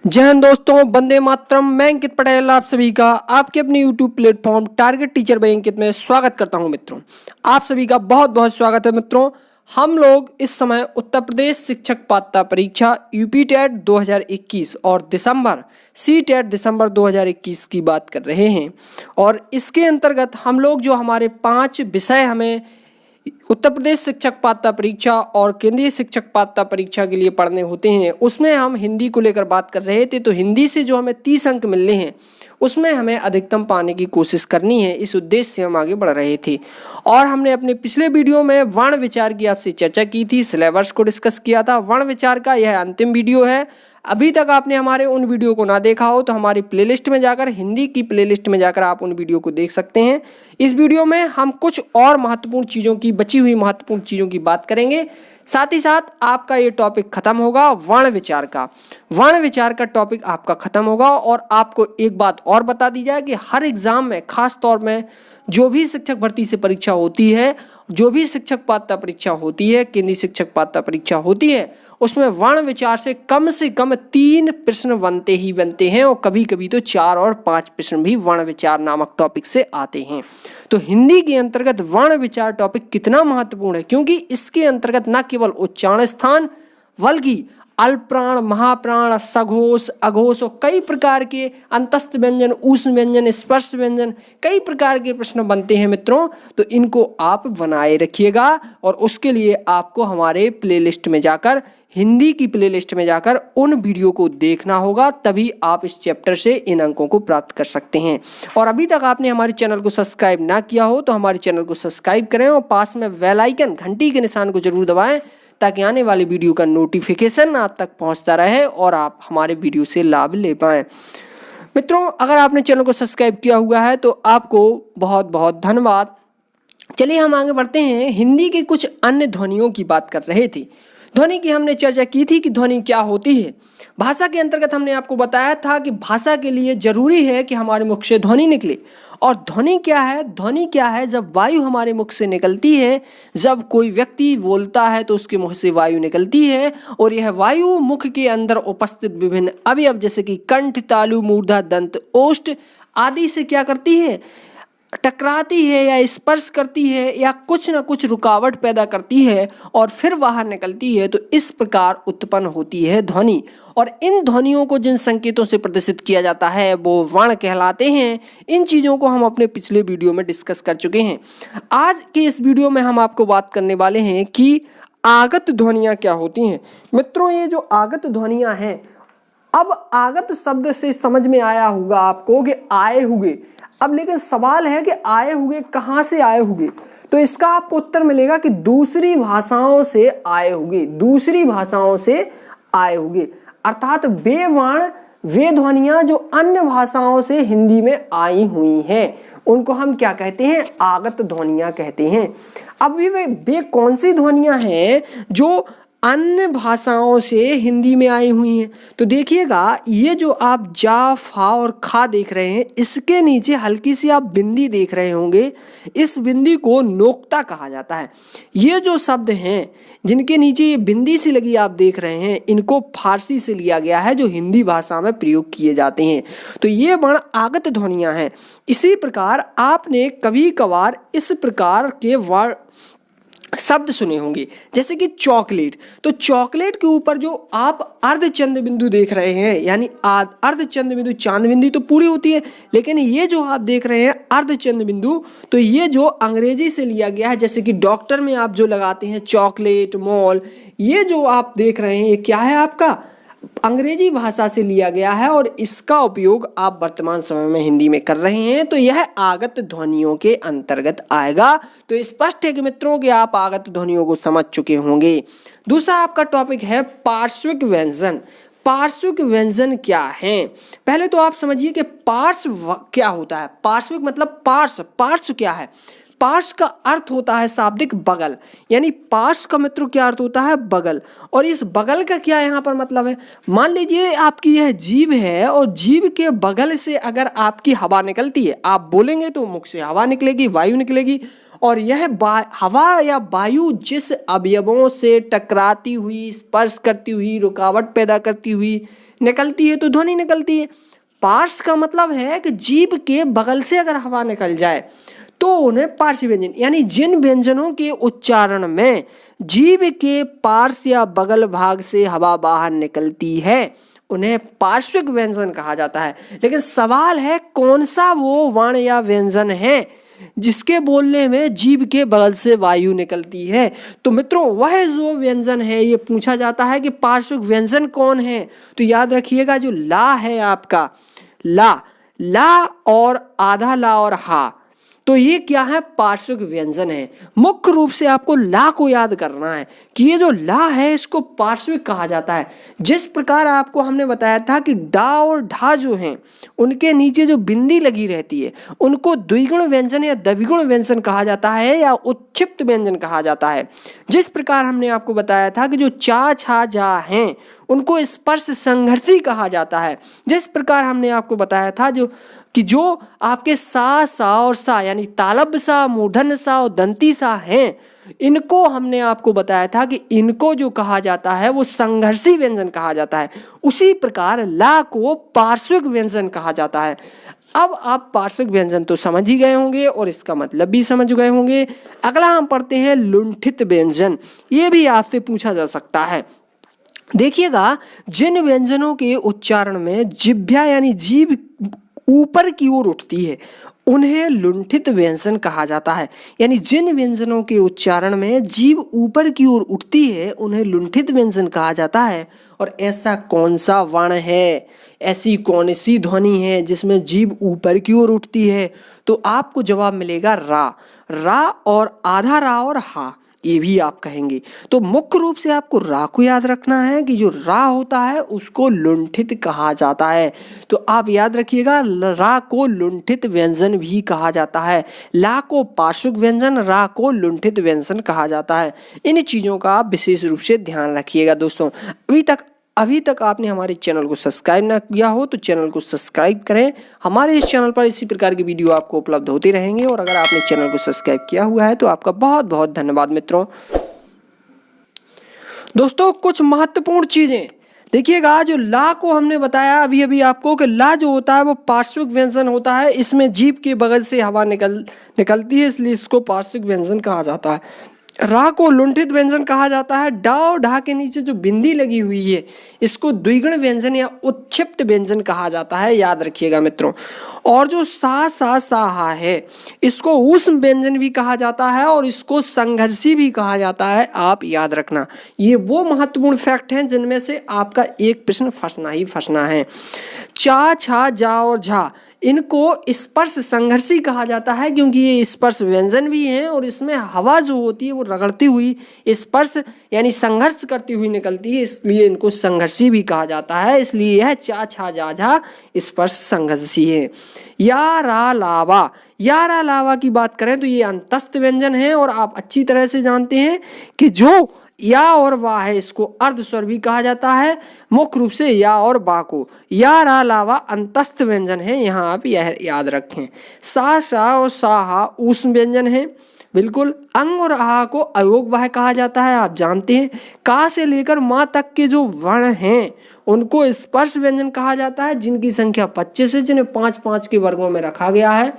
जय हिंद दोस्तों, वंदे मातरम। मैं अंकित पटेल आप सभी का आपके अपने YouTube platform Target Teacher by Ankit में स्वागत करता हूं। मित्रों, आप सभी का बहुत बहुत स्वागत है। मित्रों, हम लोग इस समय उत्तर प्रदेश शिक्षक पात्रता परीक्षा यूपी टेट 2021 और दिसंबर सी टेट दिसंबर 2021 की बात कर रहे हैं। और इसके अंतर्गत हम लोग जो हमारे 5 विषय हमें उत्तर प्रदेश शिक्षक पात्रता परीक्षा और केंद्रीय शिक्षक पात्रता परीक्षा के लिए पढ़ने होते हैं, उसमें हम हिंदी को लेकर बात कर रहे थे। तो हिंदी से जो हमें 30 अंक मिलने हैं उसमें हमें अधिकतम पाने की कोशिश करनी है, इस उद्देश्य से हम आगे बढ़ रहे थे। और हमने अपने पिछले वीडियो में वर्ण विचार की आपसे चर्चा की थी, सिलेबस को डिस्कस किया था। वर्ण विचार का यह अंतिम वीडियो है। अभी तक आपने हमारे उन वीडियो को ना देखा हो तो हमारी प्लेलिस्ट में जाकर, हिंदी की प्लेलिस्ट में जाकर आप उन वीडियो को देख सकते हैं। इस वीडियो में हम कुछ और महत्वपूर्ण चीज़ों की, बची हुई महत्वपूर्ण चीज़ों की बात करेंगे। साथ ही साथ आपका ये टॉपिक खत्म होगा वर्ण विचार का। वर्ण विचार का टॉपिक आपका खत्म होगा। और आपको एक बात और बता दी जाए कि हर एग्जाम में, खास तौर में जो भी शिक्षक भर्ती से परीक्षा होती है, जो भी शिक्षक पात्रता परीक्षा होती है, केंद्रीय शिक्षक पात्रता परीक्षा होती है, उसमें वर्ण विचार से कम 3 प्रश्न बनते ही बनते हैं। और कभी कभी तो 4 और 5 प्रश्न भी वर्ण विचार नामक टॉपिक से आते हैं। तो हिंदी के अंतर्गत वर्ण विचार टॉपिक कितना महत्वपूर्ण है, क्योंकि इसके अंतर्गत न केवल उच्चारण स्थान बल्कि अल्पप्राण, महाप्राण, सघोष, अघोष और कई प्रकार के अंतस्थ व्यंजन, ऊष्म व्यंजन, स्पर्श व्यंजन, कई प्रकार के प्रश्न बनते हैं। मित्रों, तो इनको आप बनाए रखिएगा और उसके लिए आपको हमारे प्लेलिस्ट में जाकर, हिंदी की प्लेलिस्ट में जाकर उन वीडियो को देखना होगा, तभी आप इस चैप्टर से इन अंकों को प्राप्त कर सकते हैं। और अभी तक आपने हमारे चैनल को सब्सक्राइब ना किया हो तो हमारे चैनल को सब्सक्राइब करें और पास में बेल आइकन, घंटी के निशान को जरूर दबाएं, ताकि आने वाली वीडियो का नोटिफिकेशन आप तक पहुंचता रहे और आप हमारे वीडियो से लाभ ले पाएं। मित्रों, अगर आपने चैनल को सब्सक्राइब किया हुआ है तो आपको बहुत बहुत धन्यवाद। चलिए हम आगे बढ़ते हैं। हिंदी के कुछ अन्य ध्वनियों की बात कर रहे थे। ध्वनि की हमने चर्चा की थी कि ध्वनि क्या होती है। भाषा के अंतर्गत हमने आपको बताया था कि भाषा के लिए जरूरी है कि हमारे मुख से ध्वनि निकले। और ध्वनि क्या है? ध्वनि क्या है? जब वायु हमारे मुख से निकलती है, जब कोई व्यक्ति बोलता है तो उसके मुख से वायु निकलती है, और यह वायु मुख के अंदर उपस्थित विभिन्न अवयव जैसे कि कंठ, तालु, मूर्धा, दंत, ओष्ठ आदि से क्या करती है? टकराती है या स्पर्श करती है या कुछ ना कुछ रुकावट पैदा करती है और फिर बाहर निकलती है। तो इस प्रकार उत्पन्न होती है ध्वनि। और इन ध्वनियों को जिन संकेतों से प्रदर्शित किया जाता है वो वर्ण कहलाते हैं। इन चीज़ों को हम अपने पिछले वीडियो में डिस्कस कर चुके हैं। आज के इस वीडियो में हम आपको बात करने वाले हैं कि आगत ध्वनियाँ क्या होती हैं। मित्रों, ये जो आगत ध्वनियाँ हैं, अब आगत शब्द से समझ में आया होगा आपको कि आए हुए। अब लेकिन सवाल है कि आए हुए कहाँ से आए हुए? तो इसका आपको उत्तर मिलेगा कि दूसरी भाषाओं से आए हुए, दूसरी भाषाओं से आए हुए। अर्थात वे वर्ण, वे ध्वनियाँ जो अन्य भाषाओं से हिंदी में आई हुई हैं, उनको हम क्या कहते हैं? आगत ध्वनियाँ कहते हैं। अब वे कौन सी ध्वनियाँ हैं जो अन्य भाषाओं से हिंदी में आई हुई हैं? तो देखिएगा, ये जो आप जा, फा और खा देख रहे हैं, इसके नीचे हल्की सी आप बिंदी देख रहे होंगे। इस बिंदी को नोक्ता कहा जाता है। ये जो शब्द हैं जिनके नीचे ये बिंदी सी लगी आप देख रहे हैं, इनको फारसी से लिया गया है, जो हिंदी भाषा में प्रयोग किए जाते हैं। तो ये वर्ण आगत ध्वनियाँ हैं। इसी प्रकार आपने कभी कभार इस प्रकार के वर्ण शब्द सुने होंगे, जैसे कि चॉकलेट। तो चॉकलेट के ऊपर जो आप अर्धचंद्र बिंदु देख रहे हैं, यानी अर्धचंद्र बिंदु, चांद बिंदु तो पूरी होती है, लेकिन ये जो आप देख रहे हैं अर्धचंद्र बिंदु, तो ये जो अंग्रेजी से लिया गया है, जैसे कि डॉक्टर में आप जो लगाते हैं चॉकलेट, मॉल, ये जो आप देख रहे हैं ये क्या है? आपका अंग्रेजी भाषा से लिया गया है और इसका उपयोग आप वर्तमान समय में हिंदी में कर रहे हैं। तो यह आगत ध्वनियों के अंतर्गत आएगा। तो स्पष्ट है कि मित्रों कि आप आगत ध्वनियों को समझ चुके होंगे। दूसरा आपका टॉपिक है पार्श्विक व्यंजन। पार्श्विक व्यंजन क्या है? पहले तो आप समझिए कि पार्श्व क्या होता है। पार्श्विक मतलब पार्श्व। पार्श्व क्या है? पार्श्व का अर्थ होता है शाब्दिक बगल, यानी पार्श्व का मित्रों क्या अर्थ होता है? बगल। और इस बगल का क्या यहाँ पर मतलब है? मान लीजिए आपकी यह जीभ है और जीभ के बगल से अगर आपकी हवा निकलती है, आप बोलेंगे तो मुख से हवा निकलेगी, वायु निकलेगी, और यह हवा या वायु जिस अवयवों से टकराती हुई, स्पर्श करती हुई, रुकावट पैदा करती हुई निकलती है तो ध्वनि निकलती है। पार्श्व का मतलब है कि जीभ के बगल से अगर हवा निकल जाए तो उन्हें पार्श्व व्यंजन, यानी जिन व्यंजनों के उच्चारण में जीभ के पार्श्व या बगल भाग से हवा बाहर निकलती है उन्हें पार्श्विक व्यंजन कहा जाता है। लेकिन सवाल है कौन सा वो वर्ण या व्यंजन है जिसके बोलने में जीभ के बगल से वायु निकलती है। तो मित्रों वह जो व्यंजन है, ये पूछा जाता है कि पार्श्विक व्यंजन कौन है, तो याद रखिएगा जो ला है आपका, ला और आधा ला और हा, तो ये क्या है, पार्श्विक व्यंजन है। मुख्य रूप से आपको ला को याद करना है कि ये जो ला है इसको पार्श्विक कहा जाता है। जिस प्रकार आपको हमने बताया था कि डा और ढा जो हैं उनके नीचे जो बिंदी लगी रहती है उनको द्विगुण व्यंजन या द्विगुण व्यंजन कहा जाता है या उत्क्षिप्त व्यंजन कहा जाता है। जिस प्रकार हमने आपको बताया था कि जो चा छा जा हैं उनको स्पर्श संघर्षी कहा जाता है। जिस प्रकार हमने आपको बताया था जो आपके सा और सा यानी तालब सा, मूर्धन्य सा और दंती सा हैं, इनको हमने आपको बताया था कि इनको जो कहा जाता है वो संघर्षी व्यंजन कहा जाता है। उसी प्रकार ला को पार्श्विक व्यंजन कहा जाता है। अब आप पार्श्विक व्यंजन तो समझ ही गए होंगे और इसका मतलब भी समझ गए होंगे। अगला हम पढ़ते हैं लुंठित व्यंजन। ये भी आपसे पूछा जा सकता है। देखिएगा, जिन व्यंजनों के उच्चारण में जिह्वा यानी जीभ ऊपर की ओर उठती है उन्हें लुंठित व्यंजन कहा जाता है। यानी जिन व्यंजनों के उच्चारण में जीभ ऊपर की ओर उठती है उन्हें लुंठित व्यंजन कहा जाता है। और ऐसा कौन सा वर्ण है, ऐसी कौन सी ध्वनि है जिसमें जीभ ऊपर की ओर उठती है, तो आपको जवाब मिलेगा रा और आधा रा और हा, ये भी आप कहेंगे। तो मुख्य रूप से आपको रा को याद रखना है कि जो रा होता है उसको लुंठित कहा जाता है। तो आप याद रखिएगा रा को लुंठित व्यंजन भी कहा जाता है, ला को पार्श्विक व्यंजन, रा को लुंठित व्यंजन कहा जाता है। इन चीज़ों का आप विशेष रूप से ध्यान रखिएगा दोस्तों। अभी तक आपने हमारे चैनल को सब्सक्राइब ना किया हो तो चैनल को सब्सक्राइब करें। हमारे इस चैनल पर इसी प्रकार की वीडियो आपको उपलब्ध होते रहेंगे। और अगर आपने चैनल को सब्सक्राइब किया हुआ है तो आपका बहुत बहुत धन्यवाद मित्रों। दोस्तों कुछ महत्वपूर्ण चीजें देखिएगा, जो ला को हमने बताया अभी आपको कि ला जो होता है वो पार्श्विक व्यंजन होता है। इसमें जीभ के बगल से हवा निकलती है, इसलिए इसको पार्श्विक व्यंजन कहा जाता है। रा को लुंठित व्यंजन कहा जाता है। डा और ढा के नीचे जो बिंदी लगी हुई है इसको द्विगुण व्यंजन या उत्क्षिप्त व्यंजन कहा जाता है, याद रखिएगा मित्रों। और जो सा हा है इसको ऊष्म व्यंजन भी कहा जाता है और इसको संघर्षी भी कहा जाता है, आप याद रखना। ये वो महत्वपूर्ण फैक्ट हैं जिनमें से आपका एक प्रश्न फंसना ही फंसना है। चा छा जा और झा इनको स्पर्श संघर्षी कहा जाता है क्योंकि ये स्पर्श व्यंजन भी हैं और इसमें हवा जो होती है वो रगड़ती हुई स्पर्श यानी संघर्ष करती हुई निकलती है, इसलिए इनको संघर्षी भी कहा जाता है। इसलिए यह चा छा जा झा स्पर्श संघर्षी है। या रा लावा की बात करें तो ये अंतस्थ व्यंजन है और आप अच्छी तरह से जानते हैं कि जो या और वा है इसको अर्ध स्वर भी कहा जाता है। मुख्य रूप से या और बा को या रा लावा अंतस्थ व्यंजन है, यहाँ आप यह याद रखें। सा और सा ऊष्म व्यंजन है, बिल्कुल। अंग और आ को अयोग वाह कहा जाता है, आप जानते हैं। का से लेकर माँ तक के जो वर्ण हैं उनको स्पर्श व्यंजन कहा जाता है, जिनकी संख्या 25 है, जिन्हें 5-5 के वर्गों में रखा गया है।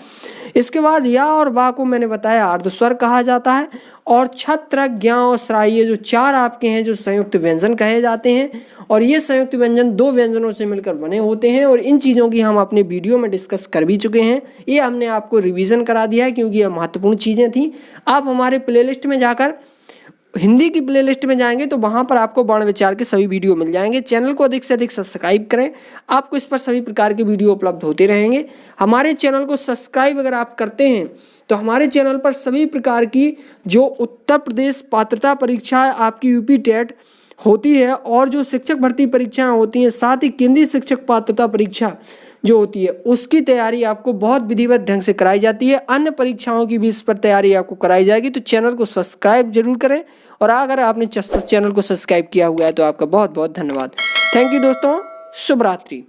इसके बाद या और बा को मैंने बताया अर्धस्वर कहा जाता है। और छत्र ज्ञा और श्राई ये जो चार आपके हैं जो संयुक्त व्यंजन कहे जाते हैं, और ये संयुक्त व्यंजन दो व्यंजनों से मिलकर बने होते हैं। और इन चीज़ों की हम अपने वीडियो में डिस्कस कर भी चुके हैं, ये हमने आपको रिवीजन करा दिया है क्योंकि ये महत्वपूर्ण चीज़ें थी। आप हमारे प्लेलिस्ट में जाकर हिंदी की प्लेलिस्ट में जाएंगे तो वहाँ पर आपको वर्ण विचार के सभी वीडियो मिल जाएंगे। चैनल को अधिक से अधिक सब्सक्राइब करें, आपको इस पर सभी प्रकार के वीडियो उपलब्ध होते रहेंगे। हमारे चैनल को सब्सक्राइब अगर आप करते हैं तो हमारे चैनल पर सभी प्रकार की जो उत्तर प्रदेश पात्रता परीक्षा आपकी यूपी टेट होती है और जो शिक्षक भर्ती परीक्षाएं होती हैं, साथ ही केंद्रीय शिक्षक पात्रता परीक्षा जो होती है उसकी तैयारी आपको बहुत विधिवत ढंग से कराई जाती है। अन्य परीक्षाओं की भी इस पर तैयारी आपको कराई जाएगी, तो चैनल को सब्सक्राइब जरूर करें। और अगर आपने चैनल को सब्सक्राइब किया हुआ है तो आपका बहुत बहुत धन्यवाद। थैंक यू दोस्तों, शुभ रात्रि।